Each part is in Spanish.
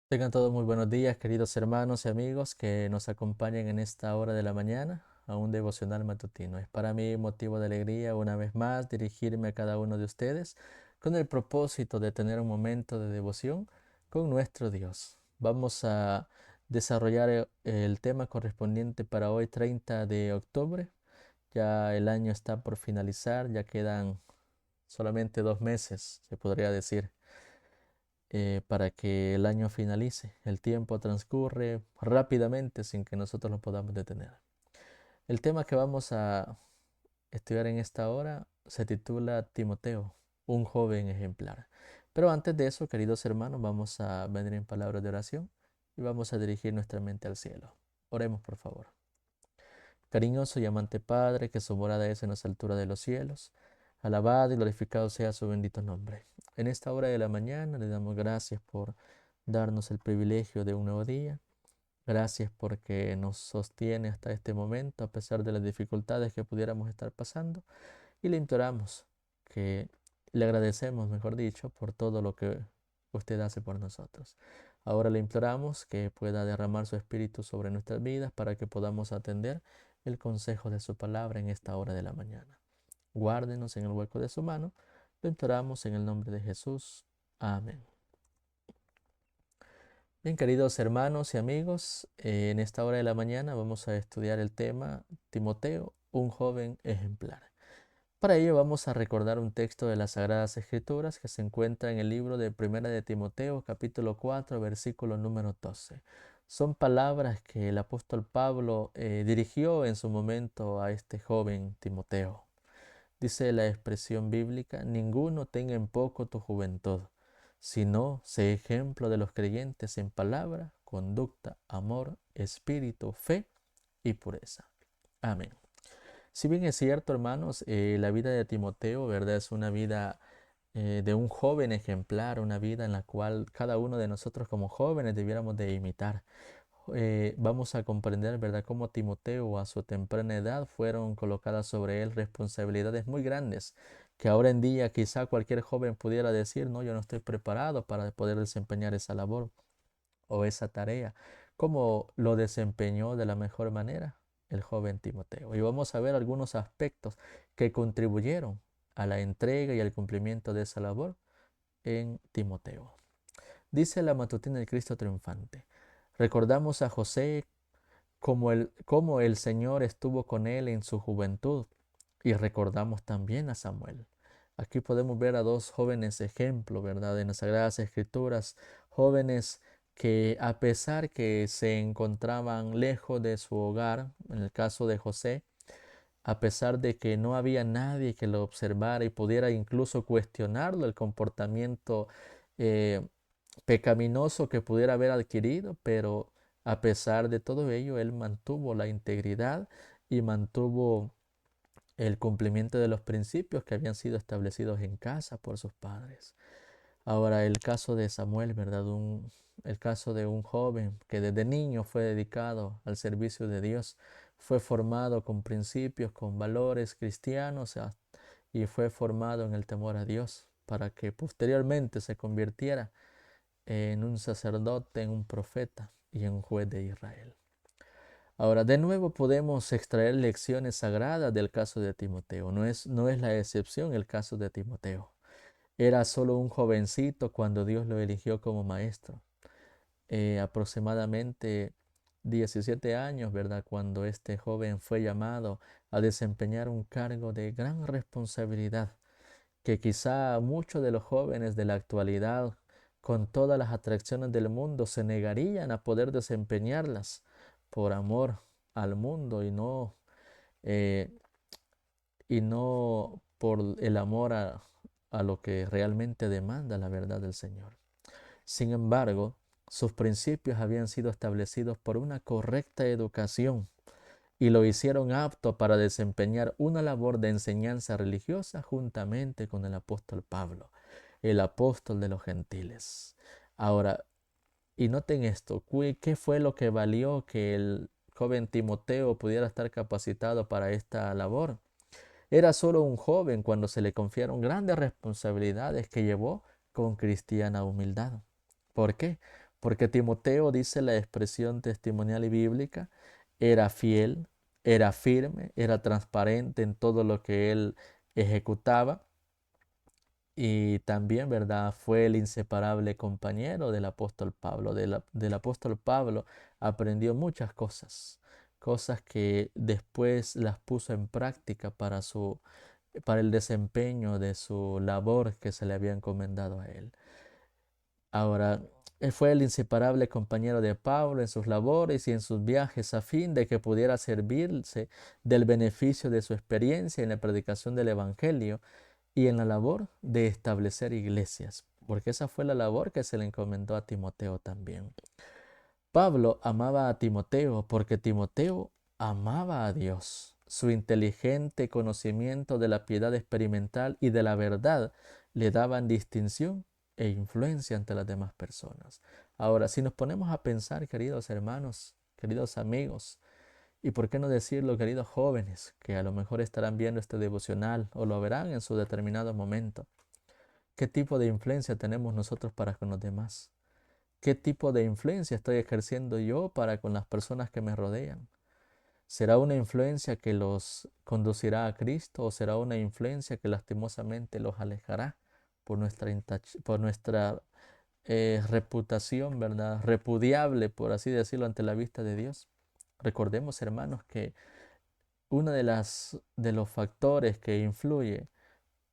Tengan todos muy buenos días, queridos hermanos y amigos que nos acompañan en esta hora de la mañana a un devocional matutino. Es para mí motivo de alegría una vez más dirigirme a cada uno de ustedes con el propósito de tener un momento de devoción con nuestro Dios. Vamos a desarrollar el tema correspondiente para hoy 30 de octubre. Ya el año está por finalizar, ya quedan solamente 2 meses, se podría decir, para que el año finalice. El tiempo transcurre rápidamente sin que nosotros lo podamos detener. El tema que vamos a estudiar en esta hora se titula Timoteo, un joven ejemplar. Pero antes de eso, queridos hermanos, vamos a venir en palabras de oración y vamos a dirigir nuestra mente al cielo. Oremos, por favor. Cariñoso y amante Padre, que su morada es en las alturas de los cielos, alabado y glorificado sea su bendito nombre. En esta hora de la mañana le damos gracias por darnos el privilegio de un nuevo día. Gracias porque nos sostiene hasta este momento a pesar de las dificultades que pudiéramos estar pasando. Y le imploramos que le agradecemos, mejor dicho, por todo lo que usted hace por nosotros. Ahora le imploramos que pueda derramar su espíritu sobre nuestras vidas para que podamos atender el consejo de su palabra en esta hora de la mañana. Guárdenos en el hueco de su mano. Lo imploramos en el nombre de Jesús. Amén. Bien, queridos hermanos y amigos, en esta hora de la mañana vamos a estudiar el tema Timoteo, un joven ejemplar. Para ello vamos a recordar un texto de las Sagradas Escrituras que se encuentra en el libro de Primera de Timoteo, capítulo 4, versículo número 12. Son palabras que el apóstol Pablo dirigió en su momento a este joven Timoteo. Dice la expresión bíblica: ninguno tenga en poco tu juventud, sino sé ejemplo de los creyentes en palabra, conducta, amor, espíritu, fe y pureza. Amén. Si bien es cierto, hermanos, la vida de Timoteo, ¿verdad? Es una vida de un joven ejemplar, una vida en la cual cada uno de nosotros como jóvenes debiéramos de imitar. Vamos a comprender, ¿verdad?, cómo Timoteo a su temprana edad fueron colocadas sobre él responsabilidades muy grandes, que ahora en día quizá cualquier joven pudiera decir: no, yo no estoy preparado para poder desempeñar esa labor o esa tarea. ¿Cómo lo desempeñó de la mejor manera el joven Timoteo? Y vamos a ver algunos aspectos que contribuyeron a la entrega y al cumplimiento de esa labor en Timoteo. Dice la matutina del Cristo triunfante: recordamos a José como el Señor estuvo con él en su juventud, y recordamos también a Samuel. Aquí podemos ver a dos jóvenes ejemplos, ¿verdad?, en las Sagradas Escrituras, jóvenes que a pesar que se encontraban lejos de su hogar, en el caso de José, a pesar de que no había nadie que lo observara y pudiera incluso cuestionarlo el comportamiento eh, pecaminoso que pudiera haber adquirido, pero a pesar de todo ello, él mantuvo la integridad y mantuvo el cumplimiento de los principios que habían sido establecidos en casa por sus padres. Ahora, el caso de Samuel, ¿verdad? El caso de un joven que desde niño fue dedicado al servicio de Dios, fue formado con principios, con valores cristianos, y fue formado en el temor a Dios para que posteriormente se convirtiera en un sacerdote, en un profeta y en un juez de Israel. Ahora, de nuevo podemos extraer lecciones sagradas del caso de Timoteo. No es la excepción el caso de Timoteo. Era solo un jovencito cuando Dios lo eligió como maestro. Aproximadamente 17 años, ¿verdad? Cuando este joven fue llamado a desempeñar un cargo de gran responsabilidad, que quizá muchos de los jóvenes de la actualidad, con todas las atracciones del mundo, se negarían a poder desempeñarlas por amor al mundo eh, y no por el amor a lo que realmente demanda la verdad del Señor. Sin embargo, sus principios habían sido establecidos por una correcta educación y lo hicieron apto para desempeñar una labor de enseñanza religiosa juntamente con el apóstol Pablo, el apóstol de los gentiles. Ahora, y noten esto: ¿qué fue lo que valió que el joven Timoteo pudiera estar capacitado para esta labor? Era solo un joven cuando se le confiaron grandes responsabilidades que llevó con cristiana humildad. ¿Por qué? Porque Timoteo, dice la expresión testimonial y bíblica, era fiel, era firme, era transparente en todo lo que él ejecutaba y también, ¿verdad? Fue el inseparable compañero del apóstol Pablo. Del apóstol Pablo aprendió muchas cosas, cosas que después las puso en práctica para el desempeño de su labor que se le había encomendado a él. Ahora, él fue el inseparable compañero de Pablo en sus labores y en sus viajes a fin de que pudiera servirse del beneficio de su experiencia en la predicación del Evangelio y en la labor de establecer iglesias, porque esa fue la labor que se le encomendó a Timoteo también. Pablo amaba a Timoteo porque Timoteo amaba a Dios. Su inteligente conocimiento de la piedad experimental y de la verdad le daban distinción e influencia ante las demás personas. Ahora, si nos ponemos a pensar, queridos hermanos, queridos amigos, y por qué no decirlo, queridos jóvenes, que a lo mejor estarán viendo este devocional o lo verán en su determinado momento, ¿qué tipo de influencia tenemos nosotros para con los demás? ¿Qué tipo de influencia estoy ejerciendo yo para con las personas que me rodean? ¿Será una influencia que los conducirá a Cristo o será una influencia que lastimosamente los alejará por nuestra reputación, ¿verdad? Repudiable, por así decirlo, ante la vista de Dios? Recordemos, hermanos, que uno de los factores que influye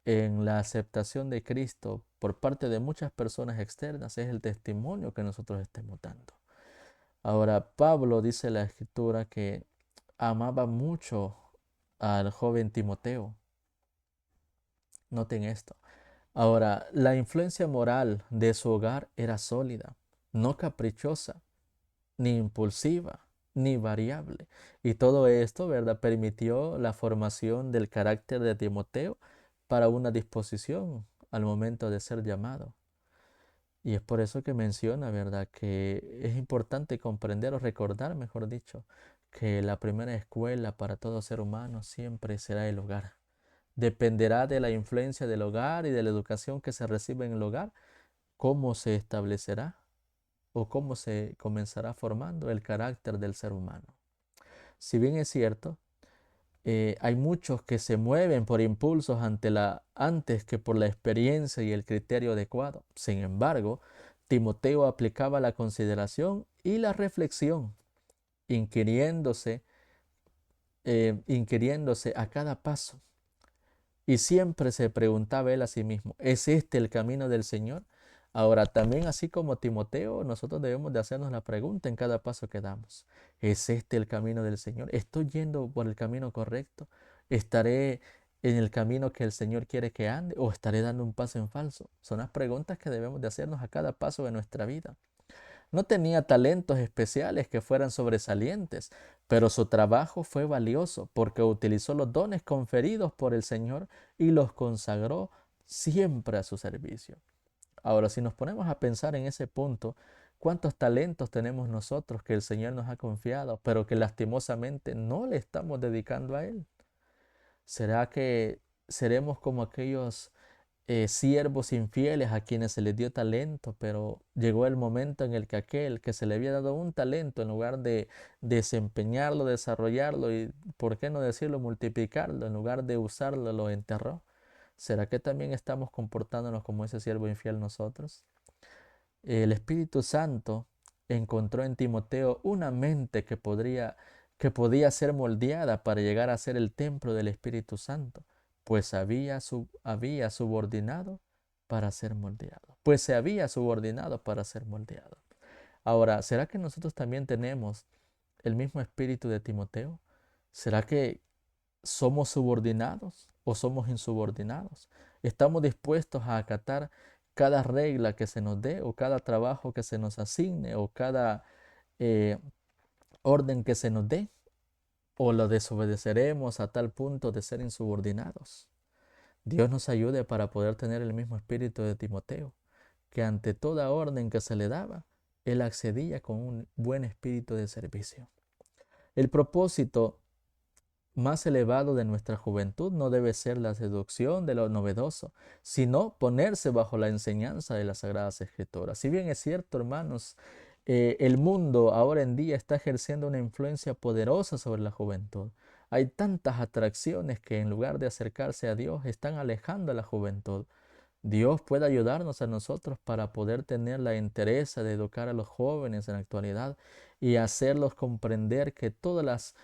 en la aceptación de Cristo por parte de muchas personas externas es el testimonio que nosotros estemos dando. Ahora, Pablo dice en la escritura que amaba mucho al joven Timoteo. Noten esto. Ahora, la influencia moral de su hogar era sólida, no caprichosa, ni impulsiva, ni variable. Y todo esto, ¿verdad?, permitió la formación del carácter de Timoteo para una disposición al momento de ser llamado. Y es por eso que menciona, ¿verdad?, que es importante comprender o recordar, mejor dicho, que la primera escuela para todo ser humano siempre será el hogar. Dependerá de la influencia del hogar y de la educación que se recibe en el hogar, cómo se establecerá o cómo se comenzará formando el carácter del ser humano. Si bien es cierto, hay muchos que se mueven por impulsos antes que por la experiencia y el criterio adecuado. Sin embargo, Timoteo aplicaba la consideración y la reflexión, inquiriéndose, inquiriéndose a cada paso. Y siempre se preguntaba él a sí mismo, ¿es este el camino del Señor? Ahora, también así como Timoteo, nosotros debemos de hacernos la pregunta en cada paso que damos. ¿Es este el camino del Señor? ¿Estoy yendo por el camino correcto? ¿Estaré en el camino que el Señor quiere que ande? ¿O estaré dando un paso en falso? Son las preguntas que debemos de hacernos a cada paso de nuestra vida. No tenía talentos especiales que fueran sobresalientes, pero su trabajo fue valioso porque utilizó los dones conferidos por el Señor y los consagró siempre a su servicio. Ahora, si nos ponemos a pensar en ese punto, ¿cuántos talentos tenemos nosotros que el Señor nos ha confiado, pero que lastimosamente no le estamos dedicando a Él? ¿Será que seremos como aquellos siervos infieles a quienes se les dio talento, pero llegó el momento en el que aquel que se le había dado un talento, en lugar de desempeñarlo, desarrollarlo y, por qué no decirlo, multiplicarlo, en lugar de usarlo, lo enterró? ¿Será que también estamos comportándonos como ese siervo infiel nosotros? El Espíritu Santo encontró en Timoteo una mente que podía ser moldeada para llegar a ser el templo del Espíritu Santo, pues había subordinado para ser moldeado. Pues se había subordinado para ser moldeado. Ahora, ¿será que nosotros también tenemos el mismo espíritu de Timoteo? ¿Será que somos subordinados o somos insubordinados? ¿Estamos dispuestos a acatar cada regla que se nos dé o cada trabajo que se nos asigne o cada eh, orden que se nos dé? ¿O lo desobedeceremos a tal punto de ser insubordinados? Dios nos ayude para poder tener el mismo espíritu de Timoteo, que ante toda orden que se le daba, él accedía con un buen espíritu de servicio. El propósito más elevado de nuestra juventud no debe ser la seducción de lo novedoso, sino ponerse bajo la enseñanza de las Sagradas Escrituras. Si bien es cierto, hermanos, el mundo ahora en día está ejerciendo una influencia poderosa sobre la juventud. Hay tantas atracciones que en lugar de acercarse a Dios están alejando a la juventud. Dios puede ayudarnos a nosotros para poder tener la entereza de educar a los jóvenes en la actualidad y hacerlos comprender que todas las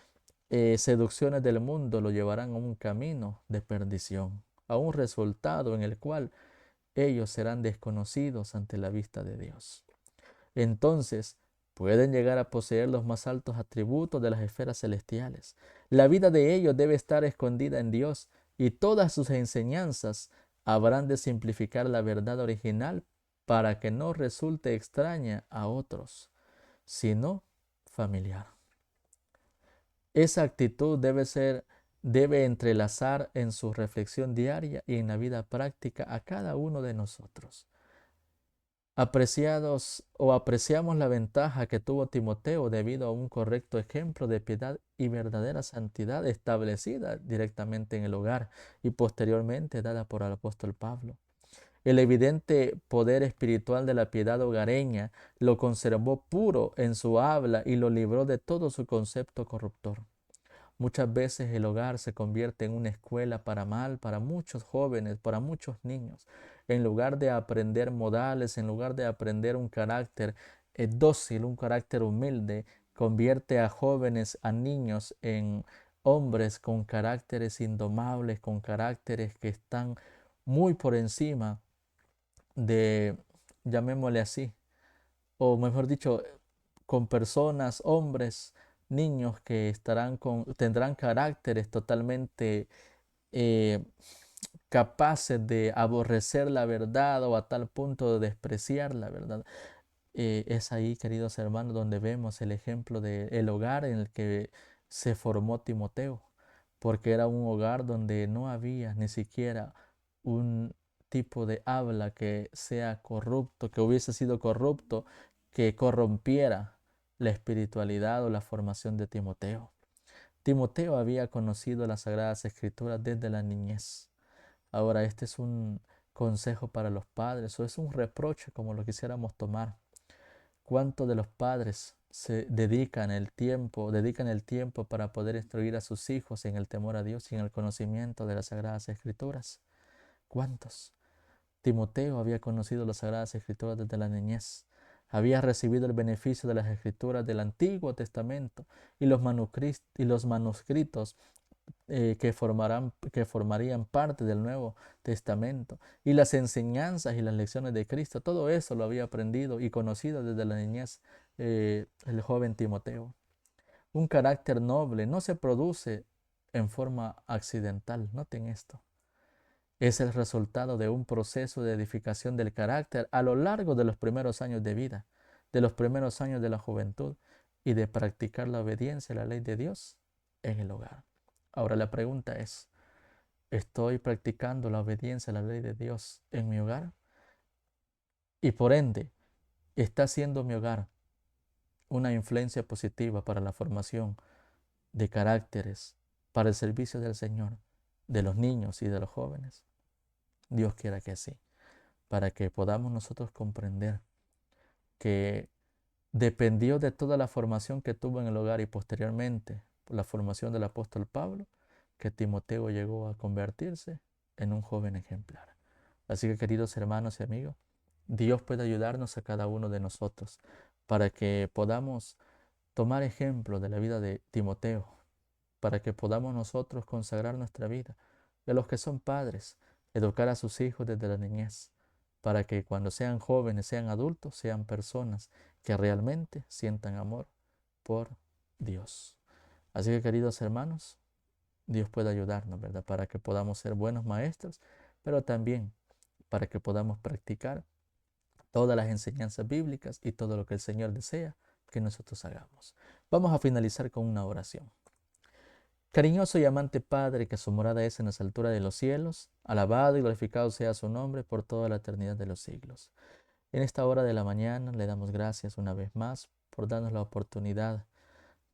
seducciones del mundo lo llevarán a un camino de perdición, a un resultado en el cual ellos serán desconocidos ante la vista de Dios. Entonces, pueden llegar a poseer los más altos atributos de las esferas celestiales. La vida de ellos debe estar escondida en Dios y todas sus enseñanzas habrán de simplificar la verdad original para que no resulte extraña a otros, sino familiar. Esa actitud debe entrelazar en su reflexión diaria y en la vida práctica a cada uno de nosotros. Apreciados o apreciamos la ventaja que tuvo Timoteo debido a un correcto ejemplo de piedad y verdadera santidad establecida directamente en el hogar y posteriormente dada por el apóstol Pablo. El evidente poder espiritual de la piedad hogareña lo conservó puro en su habla y lo libró de todo su concepto corruptor. Muchas veces el hogar se convierte en una escuela para mal, para muchos jóvenes, para muchos niños. En lugar de aprender modales, en lugar de aprender un carácter dócil, un carácter humilde, convierte a jóvenes, a niños en hombres con caracteres indomables, con caracteres que están muy por encima de, llamémosle así, o mejor dicho, con personas, hombres, niños que tendrán caracteres totalmente eh, capaces de aborrecer la verdad o a tal punto de despreciar la verdad. Es ahí, queridos hermanos, donde vemos el ejemplo del hogar en el que se formó Timoteo, porque era un hogar donde no había ni siquiera un tipo de habla que sea corrupto, que hubiese sido corrupto, que corrompiera la espiritualidad o la formación de Timoteo. Timoteo había conocido las Sagradas Escrituras desde la niñez. Ahora, este es un consejo para los padres o es un reproche como lo quisiéramos tomar. ¿Cuántos de los padres dedican el tiempo para poder instruir a sus hijos en el temor a Dios y en el conocimiento de las Sagradas Escrituras? ¿Cuántos? Timoteo había conocido las Sagradas Escrituras desde la niñez. Había recibido el beneficio de las Escrituras del Antiguo Testamento y los manuscritos que formarían parte del Nuevo Testamento. Y las enseñanzas y las lecciones de Cristo, todo eso lo había aprendido y conocido desde la niñez el joven Timoteo. Un carácter noble no se produce en forma accidental, noten esto. Es el resultado de un proceso de edificación del carácter a lo largo de los primeros años de vida, de los primeros años de la juventud y de practicar la obediencia a la ley de Dios en el hogar. Ahora la pregunta es, ¿estoy practicando la obediencia a la ley de Dios en mi hogar? Y por ende, ¿está siendo mi hogar una influencia positiva para la formación de caracteres, para el servicio del Señor, de los niños y de los jóvenes? Dios quiera que sí, para que podamos nosotros comprender que dependió de toda la formación que tuvo en el hogar y posteriormente la formación del apóstol Pablo, que Timoteo llegó a convertirse en un joven ejemplar. Así que, queridos hermanos y amigos, Dios puede ayudarnos a cada uno de nosotros para que podamos tomar ejemplo de la vida de Timoteo, para que podamos nosotros consagrar nuestra vida, de los que son padres, educar a sus hijos desde la niñez, para que cuando sean jóvenes, sean adultos, sean personas que realmente sientan amor por Dios. Así que, queridos hermanos, Dios puede ayudarnos, ¿verdad? Para que podamos ser buenos maestros, pero también para que podamos practicar todas las enseñanzas bíblicas y todo lo que el Señor desea que nosotros hagamos. Vamos a finalizar con una oración. Cariñoso y amante Padre, que su morada es en las alturas de los cielos, alabado y glorificado sea su nombre por toda la eternidad de los siglos. En esta hora de la mañana le damos gracias una vez más por darnos la oportunidad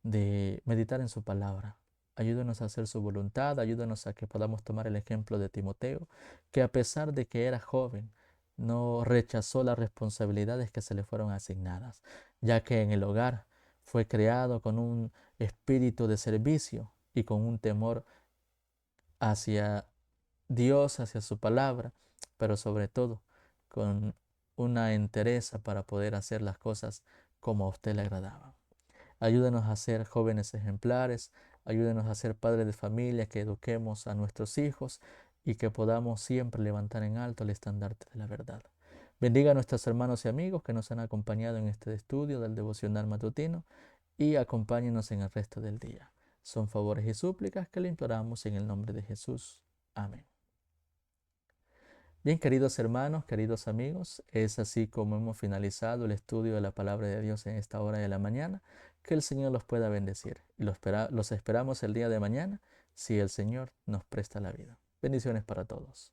de meditar en su palabra. ayúdanos a hacer su voluntad, ayúdanos a que podamos tomar el ejemplo de Timoteo, que a pesar de que era joven, no rechazó las responsabilidades que se le fueron asignadas, ya que en el hogar fue creado con un espíritu de servicio y con un temor hacia Dios, hacia su palabra, pero sobre todo con una entereza para poder hacer las cosas como a usted le agradaba. Ayúdanos a ser jóvenes ejemplares, ayúdanos a ser padres de familia, que eduquemos a nuestros hijos y que podamos siempre levantar en alto el estandarte de la verdad. Bendiga a nuestros hermanos y amigos que nos han acompañado en este estudio del devocional matutino y acompáñenos en el resto del día. Son favores y súplicas que le imploramos en el nombre de Jesús. Amén. Bien, queridos hermanos, queridos amigos, es así como hemos finalizado el estudio de la palabra de Dios en esta hora de la mañana. Que el Señor los pueda bendecir. Y los esperamos el día de mañana si el Señor nos presta la vida. Bendiciones para todos.